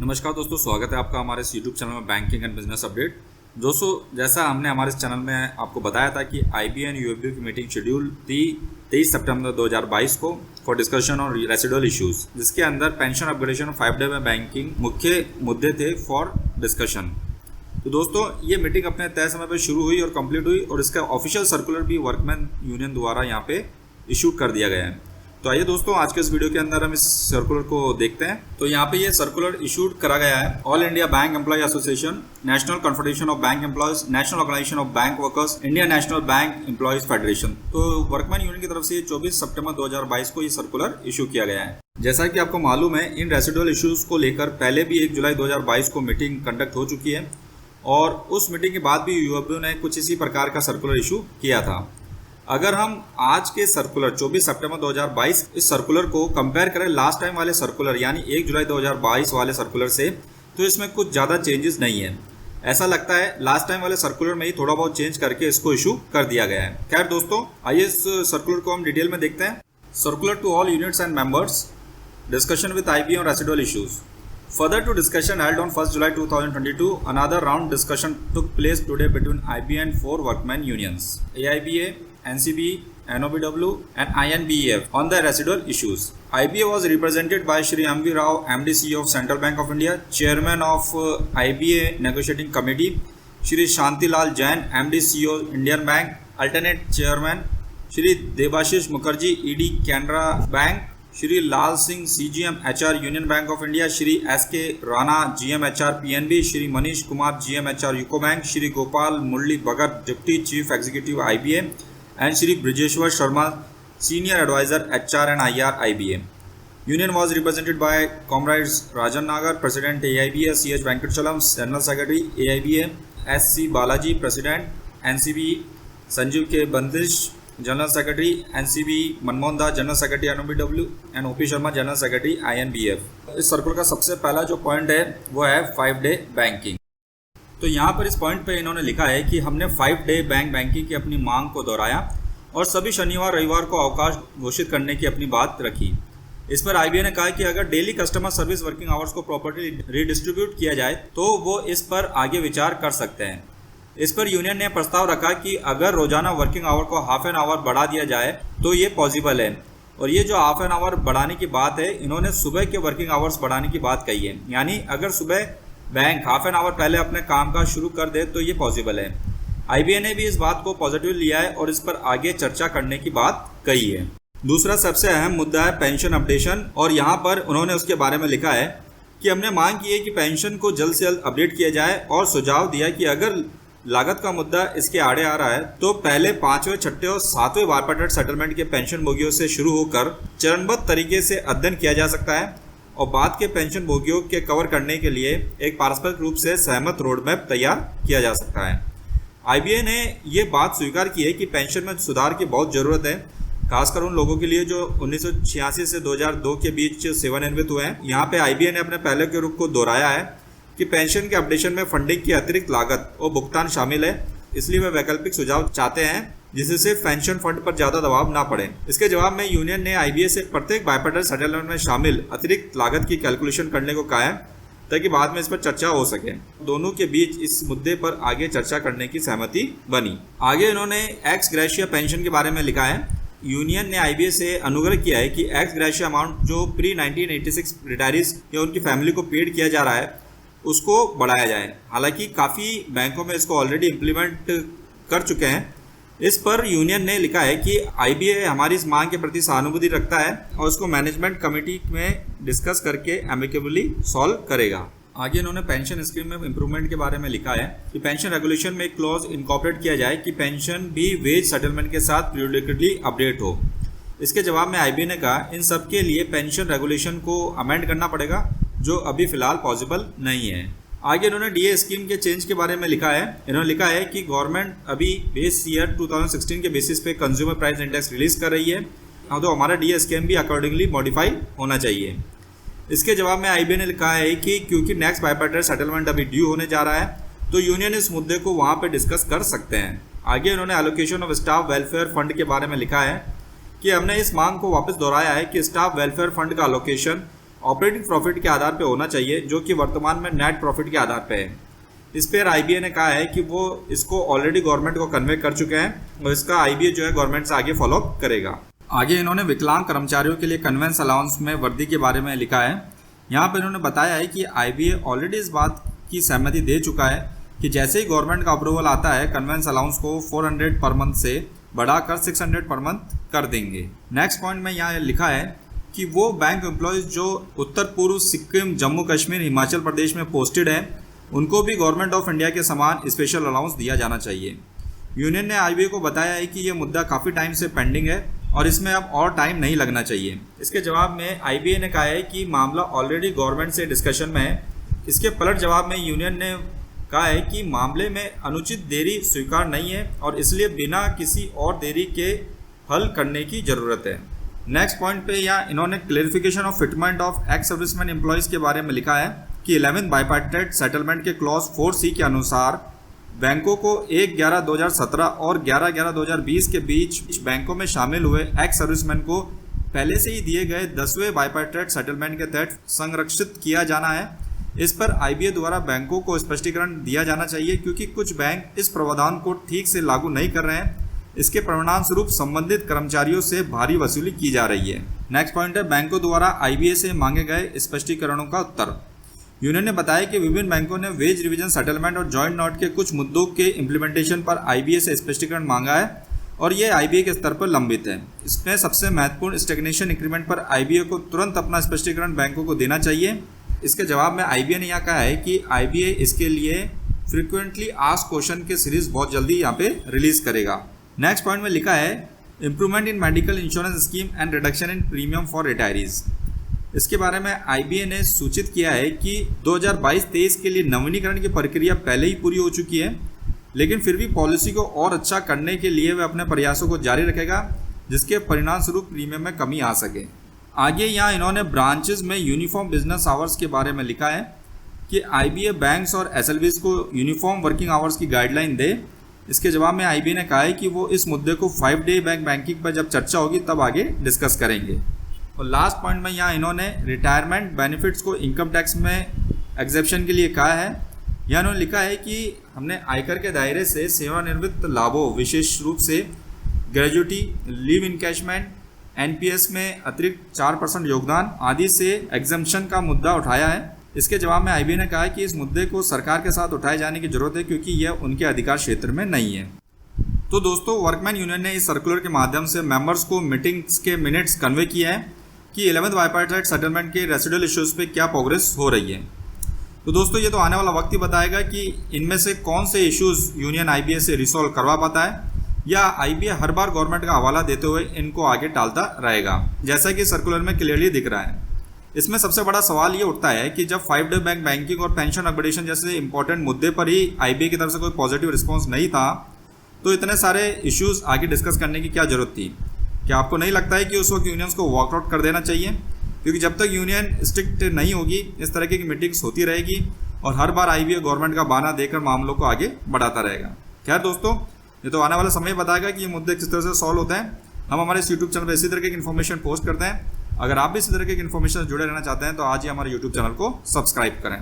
नमस्कार दोस्तों, स्वागत है आपका हमारे इस यूट्यूब चैनल में बैंकिंग एंड बिजनेस अपडेट। दोस्तों, जैसा हमने हमारे इस चैनल में आपको बताया था कि IBA एंड UFB की मीटिंग शेड्यूल थी 23 सितंबर 2022 को for discussion on residual issues, जिसके अंदर पेंशन अपग्रेडेशन और 5 डे में बैंकिंग मुख्य मुद्दे थे फॉर डिस्कशन। तो दोस्तों, ये मीटिंग अपने तय समय पर शुरू हुई और कंप्लीट हुई और इसका ऑफिशियल सर्कुलर भी वर्कमैन यूनियन द्वारा यहाँ पे इशू कर दिया गया है। तो आइए दोस्तों, आज के इस वीडियो के अंदर हम इस सर्कुलर को देखते हैं। तो यहाँ पे ये सर्कुलर इशूड करा गया है all India bank employee association, national confederation of bank employees, national organisation of bank workers, India national bank employees federation. तो वर्कमैन यूनियन की तरफ से 24 सितंबर 2022 को ये सर्कुलर इशू किया गया है। जैसा कि आपको मालूम है, इन रेसिडुअल इश्यूज को लेकर पहले भी 1 जुलाई 2022 को मीटिंग कंडक्ट हो चुकी है और उस मीटिंग के बाद भी यूएफबी ने कुछ इसी प्रकार का सर्कुलर इशू किया था। अगर हम आज के सर्कुलर 24 सितंबर 2022 इस सर्कुलर को कंपेयर करें लास्ट टाइम वाले सर्कुलर यानी 1 जुलाई 2022 वाले सर्कुलर से, तो इसमें कुछ ज़्यादा चेंजेस नहीं है। ऐसा लगता है लास्ट टाइम वाले सर्कुलर में ही थोड़ा बहुत चेंज करके इसको इशू कर दिया गया है। खैर दोस्तों, आइए इस सर्कुलर को हम डिटेल में देखते हैं। Circular to all units and members, discussion with IBA on residual issues. Further to discussion held on 1st July 2022, another round discussion took place today between IBA and 4 workmen unions, AIBA, NCB, NOBW and INBEF on the residual issues. IBA was represented by Shri M.V. Rao, MD CEO of Central Bank of India, Chairman of IBA Negotiating Committee, Shri Shantilal Jain, MD CEO Indian Bank, Alternate Chairman, Shri Debashish Mukherjee, ED Canara Bank, Shri Lal Singh CGM HR union bank of India, Shri SK Rana GM HR PNB, Shri Manish Kumar GM HR UCO bank, Shri Gopal Murli Bhagat deputy chief executive IBA and Shri Brijeshwar Sharma senior advisor HR and IR IBA. Union was represented by comrades Rajan Nagar, President AIBA, CH Venkatachalam, General Secretary AIBA, SC Balaji, President NCB, Sanjeev K Bandish, general secretary NCB, Manmohan Das general secretary NOBW and OP Sharma general secretary INBF। इस circular का सबसे पहला जो point है वो है 5 day banking. तो यहाँ पर इस पॉइंट पे इन्होंने लिखा है कि हमने 5 डे बैंकिंग की अपनी मांग को दोहराया और सभी शनिवार रविवार को अवकाश घोषित करने की अपनी बात रखी। इस पर IBA ने कहा कि अगर daily customer service working hours को प्रॉपर्ली रिडिस्ट्रीब्यूट किया जाए तो वो इस पर आगे विचार कर सकते हैं। इस पर यूनियन ने प्रस्ताव रखा कि अगर रोजाना वर्किंग आवर को हाफ एन आवर बढ़ा दिया जाए तो ये पॉसिबल है। और ये जो हाफ एन आवर बढ़ाने की बात है, इन्होंने सुबह के वर्किंग आवर्स बढ़ाने की बात कही है, यानी अगर सुबह बैंक हाफ एन आवर पहले अपने काम का शुरू कर दे तो ये पॉसिबल है। IBA ने भी इस बात को पॉजिटिव लिया है और इस पर आगे चर्चा करने की बात कही है। दूसरा सबसे अहम मुद्दा है पेंशन अपडेशन, और यहाँ पर उन्होंने उसके बारे में लिखा है कि हमने मांग की है कि पेंशन को जल्द से जल्द अपडेट किया जाए और सुझाव दिया कि अगर लागत का मुद्दा इसके आड़े आ रहा है तो पहले 5वें, 6ठे और 7वें बाइपार्टाइट सेटलमेंट के पेंशन भोगियों से शुरू होकर चरणबद्ध तरीके से अध्ययन किया जा सकता है और बाद के पेंशन भोगियों के कवर करने के लिए एक पारस्परिक रूप से सहमत रोड मैप तैयार किया जा सकता है। IBA ने ये बात स्वीकार की है कि पेंशन में सुधार की बहुत ज़रूरत है, खासकर उन लोगों के लिए जो 1986 से 2002 के बीच सेवानिवृत्त हुए हैं। यहाँ पे IBA ने अपने पहले के रुख को दोहराया है कि पेंशन के अपडेशन में फंडिंग की अतिरिक्त लागत और भुगतान शामिल है, इसलिए वे वैकल्पिक सुझाव चाहते हैं जिससे पेंशन फंड पर ज़्यादा दबाव ना पड़े। इसके जवाब में यूनियन ने IBA से प्रत्येक बाइपार्टाइट सेटलमेंट में शामिल अतिरिक्त लागत की कैलकुलेशन करने को कहा है ताकि बाद में इस पर चर्चा हो सके। दोनों के बीच इस मुद्दे पर आगे चर्चा करने की सहमति बनी। आगे इन्होंने एक्स ग्रेशिया पेंशन के बारे में लिखा है। यूनियन ने IBA से अनुग्रह किया है कि एक्स ग्रेशिया अमाउंट जो प्री 1986 रिटायरीज या उनकी फैमिली को पेड किया जा रहा है उसको बढ़ाया जाए। हालांकि काफ़ी बैंकों में इसको ऑलरेडी इम्प्लीमेंट कर चुके हैं। इस पर यूनियन ने लिखा है कि IBA हमारी इस मांग के प्रति सहानुभूति रखता है और उसको मैनेजमेंट कमेटी में डिस्कस करके एमिकेबली सॉल्व करेगा। आगे इन्होंने पेंशन स्कीम में इम्प्रूवमेंट के बारे में लिखा है कि पेंशन रेगुलेशन में एक क्लॉज इनकॉर्पोरेट किया जाए कि पेंशन भी वेज सेटलमेंट के साथ पीरियडिकली अपडेट हो। इसके जवाब में IBA ने कहा इन सब के लिए पेंशन रेगुलेशन को अमेंड करना पड़ेगा जो अभी फिलहाल पॉसिबल नहीं है। आगे इन्होंने DA स्कीम के चेंज के बारे में लिखा है। इन्होंने लिखा है कि गवर्नमेंट अभी बेस ईयर 2016 के बेसिस पे कंज्यूमर प्राइस इंडेक्स रिलीज कर रही है, तो हमारा DA स्कीम भी अकॉर्डिंगली मॉडिफाई होना चाहिए। इसके जवाब में IBA ने लिखा है कि क्योंकि नेक्स्ट बाइपार्टाइट सेटलमेंट अभी ड्यू होने जा रहा है तो यूनियन इस मुद्दे को वहाँ पर डिस्कस कर सकते हैं। आगे इन्होंने allocation of staff welfare fund के बारे में लिखा है कि हमने इस मांग को वापस दोहराया है कि स्टाफ वेलफेयर फंड का एलोकेशन ऑपरेटिंग प्रॉफिट के आधार पे होना चाहिए, जो कि वर्तमान में नेट प्रॉफिट के आधार पे है। इस पर आईबीए ने कहा है कि वो इसको ऑलरेडी गवर्नमेंट को कन्वे कर चुके हैं और इसका आईबीए जो है गवर्नमेंट से आगे फॉलो करेगा। आगे इन्होंने विकलांग कर्मचारियों के लिए कन्वेंस अलाउंस में वृद्धि के बारे में लिखा है। यहाँ पर इन्होंने बताया है कि आईबीए ऑलरेडी इस बात की सहमति दे चुका है कि जैसे ही गवर्नमेंट का अप्रूवल आता है कन्वेंस अलाउंस को 400 पर मंथ से बढ़ाकर 600 पर मंथ कर देंगे। नेक्स्ट पॉइंट में यहाँ लिखा है कि वो बैंक एम्प्लॉयज़ जो उत्तर पूर्व सिक्किम, जम्मू कश्मीर, हिमाचल प्रदेश में पोस्टेड हैं, उनको भी गवर्नमेंट ऑफ इंडिया के समान स्पेशल अलाउंस दिया जाना चाहिए। यूनियन ने आईबीए को बताया है कि ये मुद्दा काफ़ी टाइम से पेंडिंग है और इसमें अब और टाइम नहीं लगना चाहिए। इसके जवाब में आईबीए ने कहा है कि मामला ऑलरेडी गवर्नमेंट से डिस्कशन में है। इसके पलट जवाब में यूनियन ने कहा है कि मामले में अनुचित देरी स्वीकार नहीं है और इसलिए बिना किसी और देरी के हल करने की ज़रूरत है। नेक्स्ट पॉइंट पे यहाँ इन्होंने clarification of fitment of ex serviceman employees के बारे में लिखा है कि 11th बाइपार्टेट सेटलमेंट के क्लॉज 4C के अनुसार बैंकों को 1/11/2017 और 11/11/2020 के बीच बैंकों में शामिल हुए एक्स सर्विसमैन को पहले से ही दिए गए 10वें बाइपार्टेट सेटलमेंट के तहत संरक्षित किया जाना है। इस पर आईबीए द्वारा बैंकों को स्पष्टीकरण दिया जाना चाहिए क्योंकि कुछ बैंक इस प्रावधान को ठीक से लागू नहीं कर रहे हैं। इसके परिणाम स्वरूप संबंधित कर्मचारियों से भारी वसूली की जा रही है। नेक्स्ट पॉइंट है बैंकों द्वारा आईबीए से मांगे गए स्पष्टीकरणों का उत्तर। यूनियन ने बताया कि विभिन्न बैंकों ने वेज रिवीजन सेटलमेंट और जॉइंट नोट के कुछ मुद्दों के इम्प्लीमेंटेशन पर आईबीए से स्पष्टीकरण मांगा है और ये आईबीए के स्तर पर लंबित है। इसमें सबसे महत्वपूर्ण स्टेग्नेशन इंक्रीमेंट पर आईबीए को तुरंत अपना स्पष्टीकरण बैंकों को देना चाहिए। इसके जवाब में आईबीए ने यहाँ कहा है कि आईबीए इसके लिए फ्रिक्वेंटली आस्क्ड क्वेश्चन के सीरीज बहुत जल्दी यहाँ पे रिलीज करेगा। नेक्स्ट पॉइंट में लिखा है improvement in medical insurance scheme and reduction in premium for retirees. इसके बारे में आईबीए ने सूचित किया है कि 2022-23 के लिए नवीनीकरण की प्रक्रिया पहले ही पूरी हो चुकी है, लेकिन फिर भी पॉलिसी को और अच्छा करने के लिए वह अपने प्रयासों को जारी रखेगा जिसके परिणाम स्वरूप प्रीमियम में कमी आ सके। आगे यहाँ इन्होंने ब्रांचेस में यूनिफॉर्म बिजनेस आवर्स के बारे में लिखा है कि आईबीए बैंक्स और एसएलवीज को यूनिफॉर्म वर्किंग आवर्स की गाइडलाइन दे। इसके जवाब में आईबीए ने कहा है कि वो इस मुद्दे को 5-day बैंकिंग पर जब चर्चा होगी तब आगे डिस्कस करेंगे। और लास्ट पॉइंट में यहाँ इन्होंने रिटायरमेंट बेनिफिट्स को इनकम टैक्स में एग्जेप्शन के लिए कहा है। यहाँ इन्होंने लिखा है कि हमने आयकर के दायरे से सेवानिवृत्त लाभों, विशेष रूप से ग्रेजुटी, लीव इनकैशमेंट, एनपीएस में अतिरिक्त 4% योगदान आदि से एग्जम्पशन का मुद्दा उठाया है। इसके जवाब में आईबीए ने कहा है कि इस मुद्दे को सरकार के साथ उठाए जाने की जरूरत है क्योंकि यह उनके अधिकार क्षेत्र में नहीं है। तो दोस्तों, वर्कमैन यूनियन ने इस सर्कुलर के माध्यम से मेंबर्स को मीटिंग्स के मिनट्स कन्वे किए हैं कि 11th बाइपार्टेट सेटलमेंट के रेसिडुअल इश्यूज पे क्या प्रोग्रेस हो रही है। तो दोस्तों, ये तो आने वाला वक्त ही बताएगा कि इनमें से कौन से इश्यूज यूनियन आईबीए से रिसॉल्व करवा पाता है या आईबीए हर बार गवर्नमेंट का हवाला देते हुए इनको आगे टालता रहेगा, जैसा कि सर्कुलर में क्लियरली दिख रहा है। इसमें सबसे बड़ा सवाल ये उठता है कि जब 5-day बैंकिंग और पेंशन अपग्रेडेशन जैसे इंपॉर्टेंट मुद्दे पर ही आईबीए की तरफ से कोई पॉजिटिव रिस्पॉन्स नहीं था, तो इतने सारे इश्यूज आगे डिस्कस करने की क्या जरूरत थी। क्या आपको नहीं लगता है कि उस वक्त यूनियंस को वॉकआउट कर देना चाहिए? क्योंकि जब तक यूनियन स्ट्रिक्ट नहीं होगी, इस तरह की मीटिंग्स होती रहेगी और हर बार आईबीए गवर्नमेंट का बहाना देकर मामलों को आगे बढ़ाता रहेगा। खैर दोस्तों, ये तो आने वाला समय बताएगा कि ये मुद्दे किस तरह से सॉल्व होते हैं। हम हमारे इस यूट्यूब चैनल पर इसी तरह की इन्फॉर्मेशन पोस्ट करते हैं। अगर आप भी इसी तरह की इन्फॉर्मेशन से जुड़े रहना चाहते हैं तो आज ही हमारे यूट्यूब चैनल को सब्सक्राइब करें।